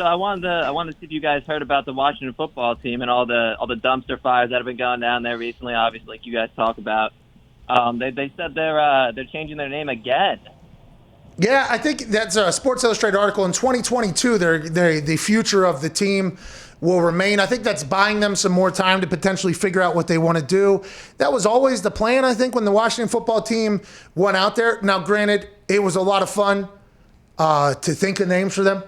So I wanted to see if you guys heard about the Washington football team and all the dumpster fires that have been going down there recently. Obviously, like you guys talk about, they said they're changing their name again. Yeah, I think that's a Sports Illustrated article. In 2022, the future of the team will remain. I think that's buying them some more time to potentially figure out what they want to do. That was always the plan, I think, when the Washington football team went out there. Now, granted, it was a lot of fun to think of names for them.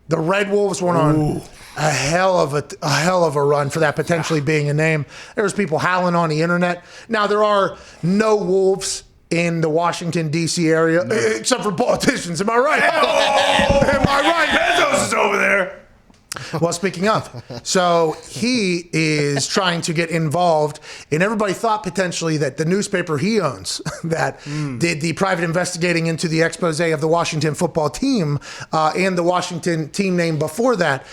The Red Wolves went on a hell of a run for that potentially being a name. There was people howling on the internet. Now, there are no Wolves in the Washington, D.C. area, except for politicians. Am I right? Am I right? Bezos is over there. Well, speaking of, so he is trying to get involved, and everybody thought potentially that the newspaper he owns that did the private investigating into the expose of the Washington football team and the Washington team name before that,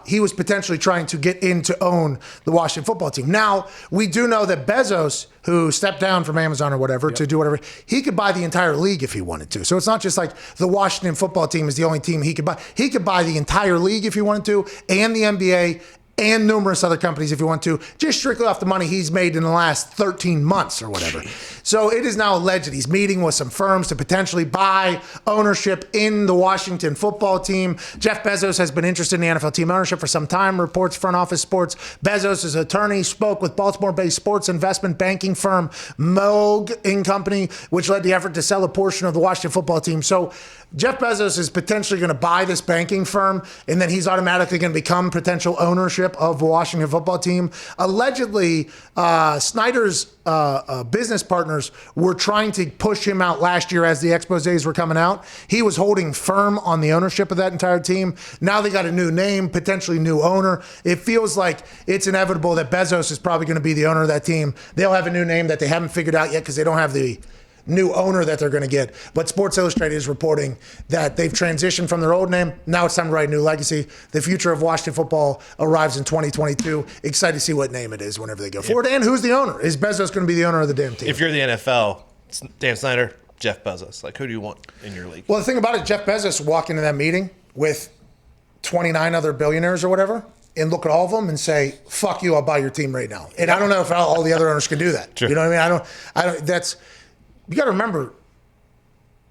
he was potentially trying to get in to own the Washington football team. Now, we do know that Bezos, who stepped down from Amazon or whatever to do whatever, he could buy the entire league if he wanted to. So it's not just like the Washington football team is the only team he could buy. He could buy the entire league if he wanted to, and the NBA, and numerous other companies if you want to, just strictly off the money he's made in the last 13 months or whatever. So it is now alleged he's meeting with some firms to potentially buy ownership in the Washington football team. Jeff Bezos has been interested in the NFL team ownership for some time, reports Front Office Sports. Bezos' attorney spoke with Baltimore-based sports investment banking firm Moog & Company, which led the effort to sell a portion of the Washington football team. So Jeff Bezos is potentially going to buy this banking firm, and then he's automatically going to become potential ownership of the Washington football team. Allegedly, Snyder's business partners were trying to push him out last year as the exposés were coming out. He was holding firm on the ownership of that entire team. Now they got a new name, potentially new owner. It feels like it's inevitable that Bezos is probably going to be the owner of that team. They'll have a new name that they haven't figured out yet because they don't have the new owner that they're going to get. But Sports Illustrated is reporting that they've transitioned from their old name. Now it's time to write a new legacy. The future of Washington football arrives in 2022. Excited to see what name it is whenever they go forward. And who's the owner? Is Bezos going to be the owner of the damn team? If you're the NFL, it's Dan Snyder, Jeff Bezos. Like, who do you want in your league? Well, the thing about it, Jeff Bezos walk into that meeting with 29 other billionaires or whatever and look at all of them and say, fuck you, I'll buy your team right now. And I don't know if all the other owners can do that. Sure. You know what I mean? I don't, that's, you got to remember,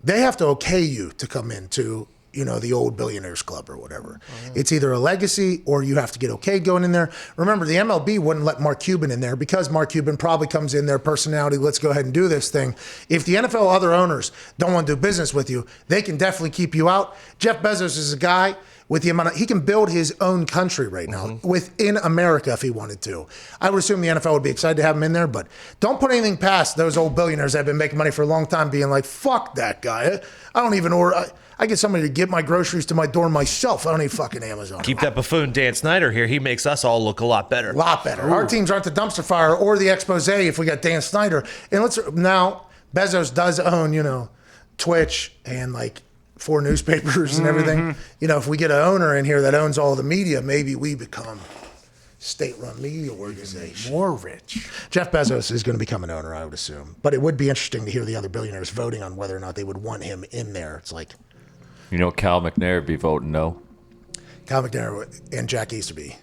they have to okay you to come into, the old billionaires club or whatever. Mm-hmm. It's either a legacy or you have to get okay going in there. Remember, the MLB wouldn't let Mark Cuban in there because Mark Cuban probably comes in their personality, let's go ahead and do this thing. If the NFL other owners don't want to do business with you, they can definitely keep you out. Jeff Bezos is a guy with the amount of, he can build his own country right now within America if he wanted to. I would assume the NFL would be excited to have him in there, but don't put anything past those old billionaires that have been making money for a long time being like, fuck that guy. I don't even order. I get somebody to get my groceries to my door myself. I don't need fucking Amazon. Keep that buffoon Dan Snyder here. He makes us all look a lot better. A lot better. Ooh. Our teams aren't the dumpster fire or the expose if we got Dan Snyder. And now Bezos does own, Twitch and like 4 newspapers and everything. If we get an owner in here that owns all the media, maybe we become state-run media organization. More rich. Jeff Bezos is going to become an owner, I would assume. But it would be interesting to hear the other billionaires voting on whether or not they would want him in there. It's like, Cal McNair would be voting no. Cal McNair and Jack Easterby.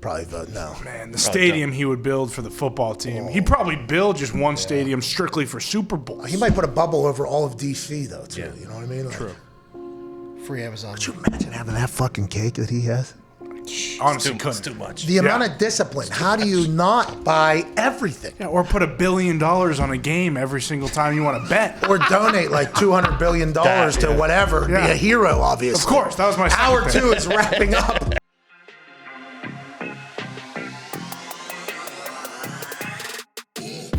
Probably vote no. Man, the stadium he would build for the football team. He'd probably build just one stadium strictly for Super Bowls. He might put a bubble over all of D.C., though, too. Yeah. You know what I mean? Like, true. Free Amazon. Could you imagine having that fucking cake that he has? Honestly, It's too much. The amount of discipline. How do you not buy everything? Yeah, or put $1 billion on a game every single time you want to bet. Or donate like $200 billion to whatever. Yeah. Be a hero, obviously. Of course, that was my second Hour pick. 2 is wrapping up.